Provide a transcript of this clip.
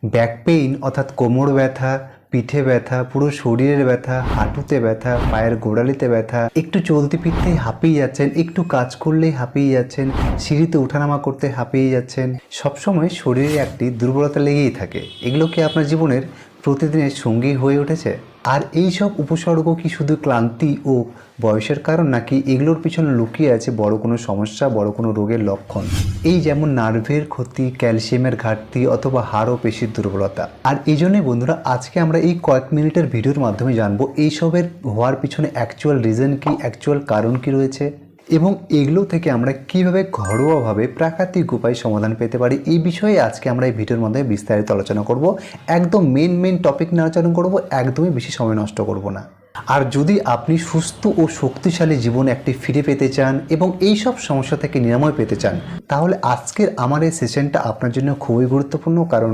Back pain অর্থাৎ কোমর ব্যথা, পিঠে ব্যথা, পুরো শরীরের ব্যথা, হাঁটুতে ব্যথা, পায়ের গোড়ালিতে ব্যথা, একটু চলতে ফিরতেই হাঁপিয়ে যাচ্ছেন, একটু কাজ করলেই হাঁপিয়ে যাচ্ছেন, সিঁড়িতে ওঠানামা করতে হাঁপিয়ে যাচ্ছেন, সবসময় শরীরে একটি দুর্বলতা লেগেই থাকে। এগুলো কি আপনার জীবনের প্রতিদিনের সঙ্গী হয়ে উঠেছে? আর এই সব উপসর্গ কি শুধু ক্লান্তি ও বয়সের কারণ, নাকি এগুলোর পিছনে লুকিয়ে আছে বড় কোনো সমস্যা, বড় কোনো রোগের লক্ষণ? এই যেমন নার্ভের ক্ষতি, ক্যালসিয়ামের ঘাটতি অথবা হাড় ও পেশির দুর্বলতা। আর এই জন্যই বন্ধুরা, আজকে আমরা এই কয়েক মিনিটের ভিডিওর মাধ্যমে জানবো এইসবের হওয়ার পিছনে অ্যাকচুয়াল রিজন কি, অ্যাকচুয়াল কারণ কি রয়েছে, এবং এগুলো থেকে আমরা কিভাবে ঘরোয়াভাবে প্রাকৃতিক উপায়ে সমাধান পেতে পারি। এই বিষয়ে আজকে আমরা এই ভিডিওর মাধ্যমে বিস্তারিত আলোচনা করব। একদম মেন টপিক নিয়ে আলোচনা করব, একদমই বেশি সময় নষ্ট করব না। আর যদি আপনি সুস্থ ও শক্তিশালী জীবন একটি ফিরে পেতে চান এবং এই সব সমস্যা থেকে নিরাময় পেতে চান, তাহলে আজকের আমার এই সেশনটা আপনার জন্য খুবই গুরুত্বপূর্ণ। কারণ